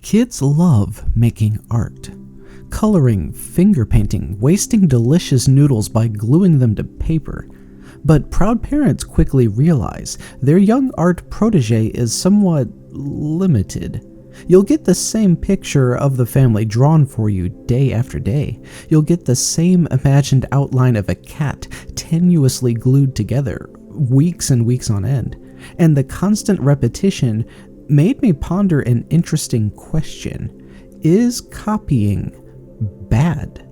Kids love making art. Coloring, finger painting, wasting delicious noodles by gluing them to paper. But proud parents quickly realize their young art protege is somewhat limited. You'll get the same picture of the family drawn for you day after day. You'll get the same imagined outline of a cat tenuously glued together, weeks and weeks on end. And the constant repetition made me ponder an interesting question. Is copying bad?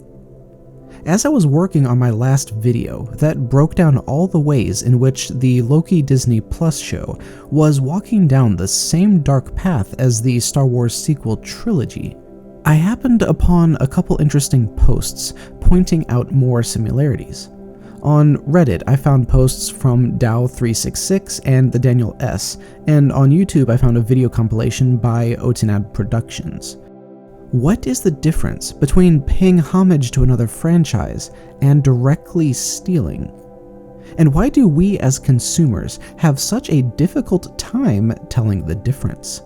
As I was working on my last video that broke down all the ways in which the Loki Disney Plus show was walking down the same dark path as the Star Wars Sequel Trilogy, I happened upon a couple interesting posts pointing out more similarities. On Reddit, I found posts from Dow366 and the Daniel S, and on YouTube I found a video compilation by Otinad Productions. What is the difference between paying homage to another franchise and directly stealing? And why do we as consumers have such a difficult time telling the difference?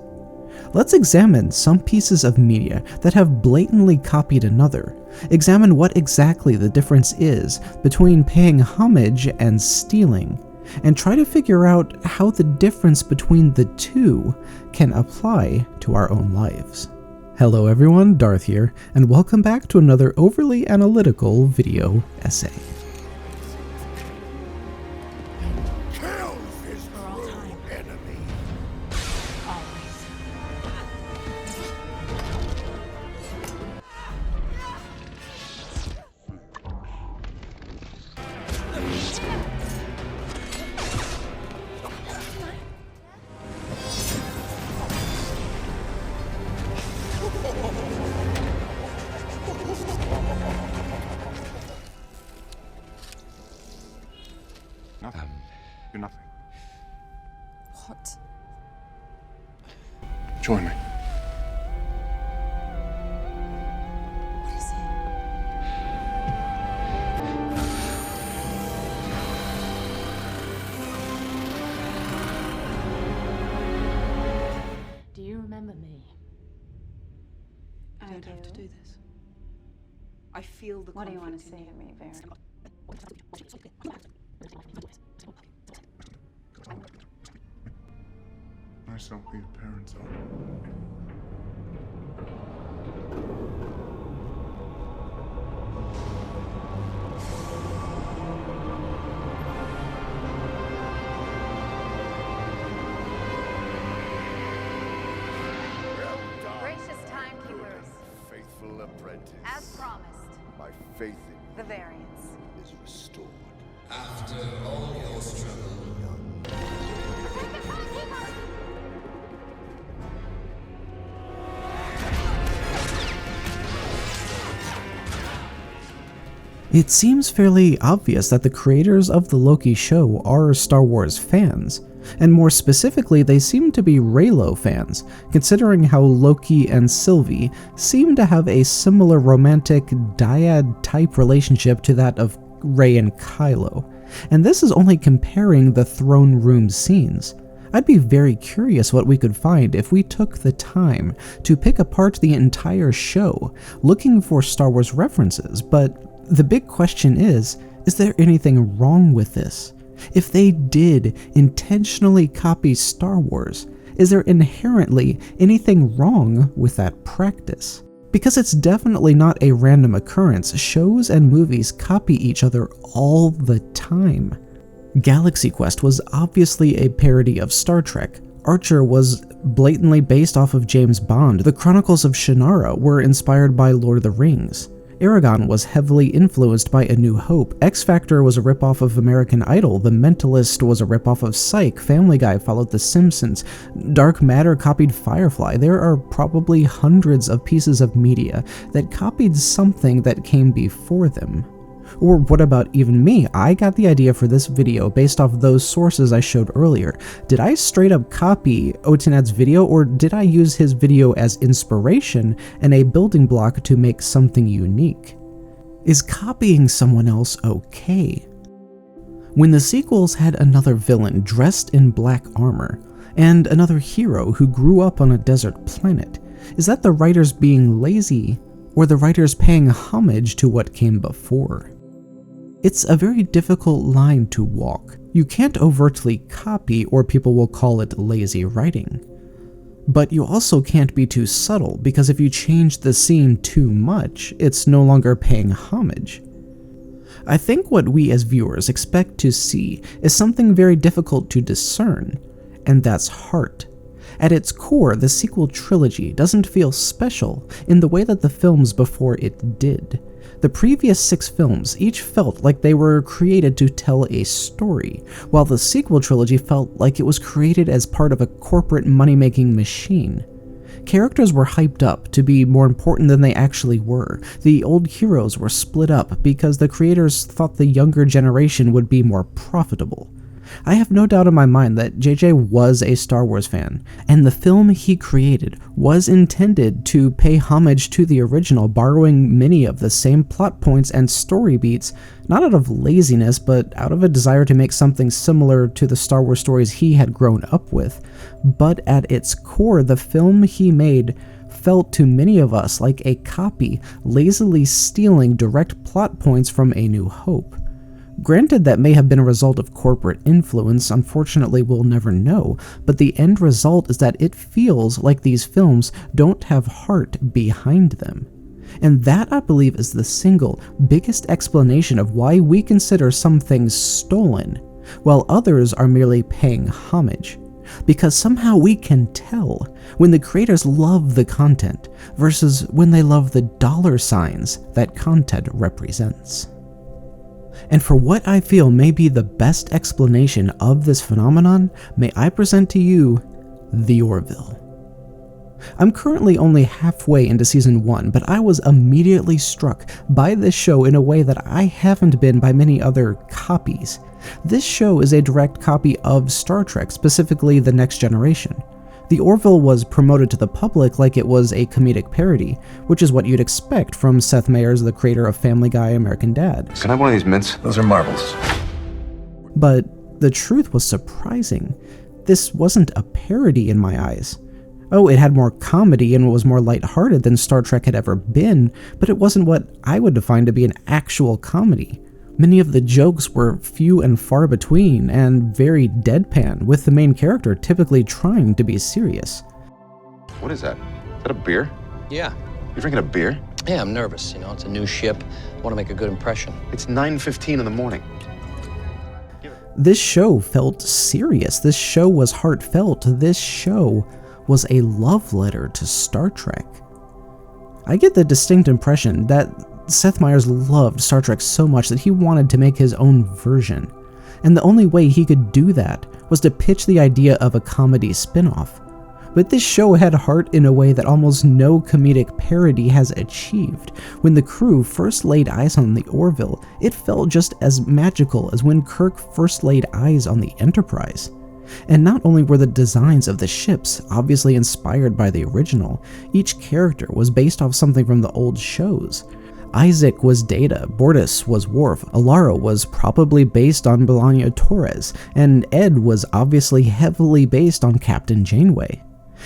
Let's examine some pieces of media that have blatantly copied another, examine what exactly the difference is between paying homage and stealing, and try to figure out how the difference between the two can apply to our own lives. Hello everyone, Darth here, and welcome back to another overly analytical video essay. You're nothing. What? Join me. What is it? Do you remember me? I don't have to do this. I feel the What do you want to conflict say in to me, Baron? Nice not who your parents are. Gracious timekeepers, Faithful apprentice. as promised, My faith in the variants. you is restored. After all your struggle, It seems fairly obvious that the creators of the Loki show are Star Wars fans, and more specifically they seem to be Reylo fans, considering how Loki and Sylvie seem to have a similar romantic dyad-type relationship to that of Rey and Kylo, and this is only comparing the throne room scenes. I'd be very curious what we could find if we took the time to pick apart the entire show, looking for Star Wars references, but the big question is there anything wrong with this? If they did intentionally copy Star Wars, is there inherently anything wrong with that practice? Because it's definitely not a random occurrence. Shows and movies copy each other all the time. Galaxy Quest was obviously a parody of Star Trek. Archer was blatantly based off of James Bond. The Chronicles of Shannara were inspired by Lord of the Rings. Aragon was heavily influenced by A New Hope. X Factor was a ripoff of American Idol. The Mentalist was a ripoff of Psych. Family Guy followed The Simpsons. Dark Matter copied Firefly. There are probably hundreds of pieces of media that copied something that came before them. Or what about even me? I got the idea for this video based off those sources I showed earlier. Did I straight up copy Otinad's video, or did I use his video as inspiration and a building block to make something unique? Is copying someone else okay? When the sequels had another villain dressed in black armor, and another hero who grew up on a desert planet, Is that the writers being lazy, or the writers paying homage to what came before? It's a very difficult line to walk. You can't overtly copy, or people will call it lazy writing. But you also can't be too subtle, because if you change the scene too much, it's no longer paying homage. I think what we as viewers expect to see is something very difficult to discern, and that's heart. At its core, the sequel trilogy doesn't feel special in the way that the films before it did. The previous 6 films each felt like they were created to tell a story, while the sequel trilogy felt like it was created as part of a corporate money-making machine. Characters were hyped up to be more important than they actually were. The old heroes were split up because the creators thought the younger generation would be more profitable. I have no doubt in my mind that JJ was a Star Wars fan, and the film he created was intended to pay homage to the original, borrowing many of the same plot points and story beats, not out of laziness, but out of a desire to make something similar to the Star Wars stories he had grown up with. But at its core, the film he made felt to many of us like a copy, lazily stealing direct plot points from A New Hope. Granted, that may have been a result of corporate influence, unfortunately we'll never know, but the end result is that it feels like these films don't have heart behind them. And that, I believe, is the single biggest explanation of why we consider some things stolen, while others are merely paying homage. Because somehow we can tell when the creators love the content versus when they love the dollar signs that content represents. And for what I feel may be the best explanation of this phenomenon, may I present to you The Orville. I'm currently only halfway into season 1, but I was immediately struck by this show in a way that I haven't been by many other copies. This show is a direct copy of Star Trek, specifically The Next Generation. The Orville was promoted to the public like it was a comedic parody, which is what you'd expect from Seth Meyers, the creator of Family Guy, American Dad. Can I have one of these mints? Those are marbles. But the truth was surprising. This wasn't a parody in my eyes. Oh, it had more comedy and was more lighthearted than Star Trek had ever been, but it wasn't what I would define to be an actual comedy. Many of the jokes were few and far between and very deadpan, with the main character typically trying to be serious. What is that? Is that a beer? Yeah. You drinking a beer? Yeah, I'm nervous. It's a new ship. I want to make a good impression. It's 9:15 in the morning. This show felt serious. This show was heartfelt. This show was a love letter to Star Trek. I get the distinct impression that Seth Meyers loved Star Trek so much that he wanted to make his own version, and the only way he could do that was to pitch the idea of a comedy spin-off. But this show had heart in a way that almost no comedic parody has achieved. When the crew first laid eyes on the Orville, it felt just as magical as when Kirk first laid eyes on the Enterprise. And not only were the designs of the ships obviously inspired by the original, each character was based off something from the old shows. Isaac was Data, Bortus was Worf, Alara was probably based on Bolaño Torres, and Ed was obviously heavily based on Captain Janeway.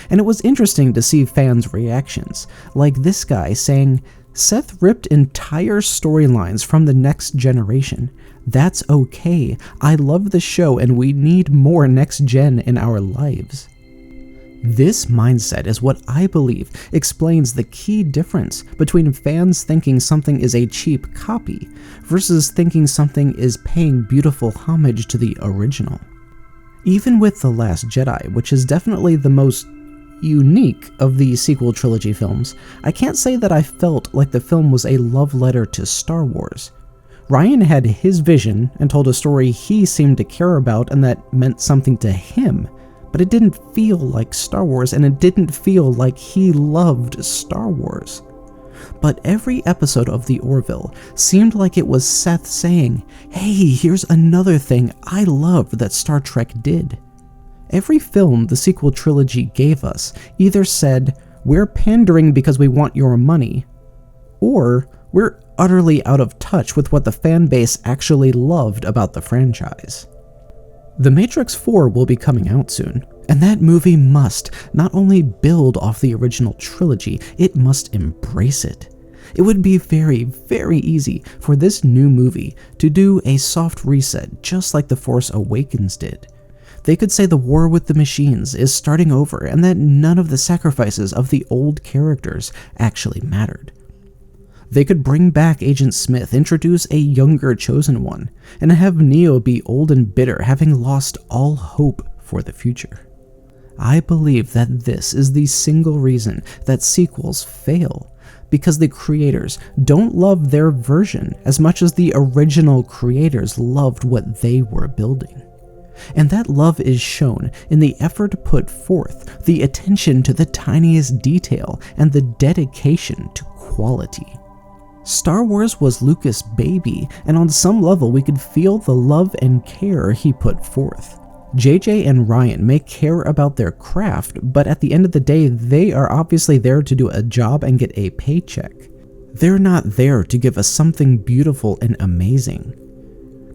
And it was interesting to see fans' reactions, like this guy saying, "Seth ripped entire storylines from the Next Generation. That's okay. I love the show and we need more Next Gen in our lives." This mindset is what I believe explains the key difference between fans thinking something is a cheap copy versus thinking something is paying beautiful homage to the original. Even with The Last Jedi, which is definitely the most unique of the sequel trilogy films, I can't say that I felt like the film was a love letter to Star Wars. Rian had his vision and told a story he seemed to care about and that meant something to him, but it didn't feel like Star Wars, and it didn't feel like he loved Star Wars. But every episode of The Orville seemed like it was Seth saying, "Hey, here's another thing I loved that Star Trek did." Every film the sequel trilogy gave us either said, "We're pandering because we want your money," or "We're utterly out of touch with what the fan base actually loved about the franchise." The Matrix 4 will be coming out soon, And that movie must not only build off the original trilogy, it must embrace it. It would be very, very easy for this new movie to do a soft reset just like The Force Awakens did. They could say the war with the machines is starting over and that none of the sacrifices of the old characters actually mattered. They could bring back Agent Smith, introduce a younger Chosen One, and have Neo be old and bitter, having lost all hope for the future. I believe that this is the single reason that sequels fail, because the creators don't love their version as much as the original creators loved what they were building. And that love is shown in the effort put forth, the attention to the tiniest detail, and the dedication to quality. Star Wars was Lucas' baby, and on some level we could feel the love and care he put forth. JJ and Ryan may care about their craft, but at the end of the day, they are obviously there to do a job and get a paycheck. They're not there to give us something beautiful and amazing.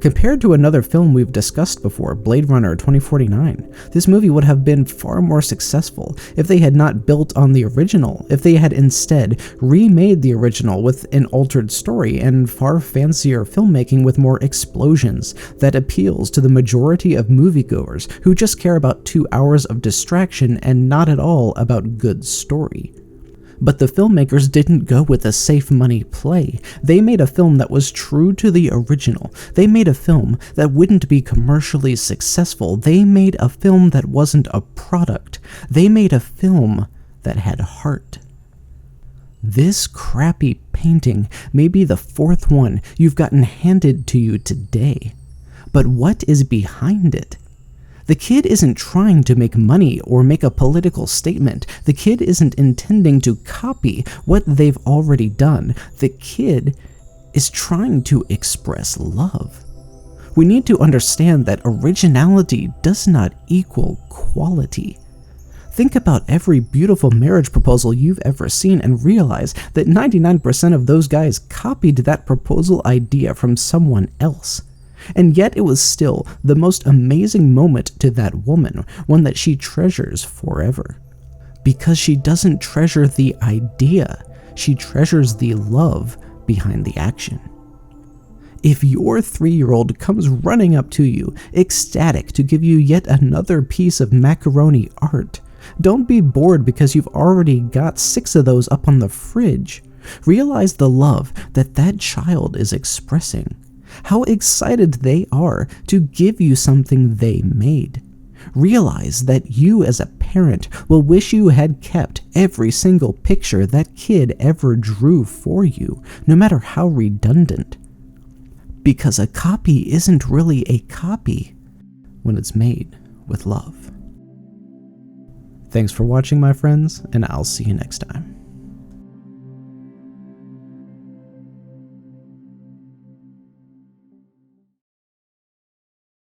Compared to another film we've discussed before, Blade Runner 2049, this movie would have been far more successful if they had not built on the original, if they had instead remade the original with an altered story and far fancier filmmaking with more explosions that appeals to the majority of moviegoers who just care about 2 hours of distraction and not at all about good story. But the filmmakers didn't go with a safe money play. They made a film that was true to the original. They made a film that wouldn't be commercially successful. They made a film that wasn't a product. They made a film that had heart. This crappy painting may be the 4th one you've gotten handed to you today. But what is behind it? The kid isn't trying to make money or make a political statement. The kid isn't intending to copy what they've already done. The kid is trying to express love. We need to understand that originality does not equal quality. Think about every beautiful marriage proposal you've ever seen and realize that 99% of those guys copied that proposal idea from someone else. And yet it was still the most amazing moment to that woman, one that she treasures forever. Because she doesn't treasure the idea, she treasures the love behind the action. If your 3-year-old comes running up to you, ecstatic to give you yet another piece of macaroni art, don't be bored because you've already got 6 of those up on the fridge. Realize the love that that child is expressing. How excited they are to give you something they made. Realize that you as a parent will wish you had kept every single picture that kid ever drew for you, no matter how redundant. Because a copy isn't really a copy when it's made with love. Thanks for watching, my friends, and I'll see you next time.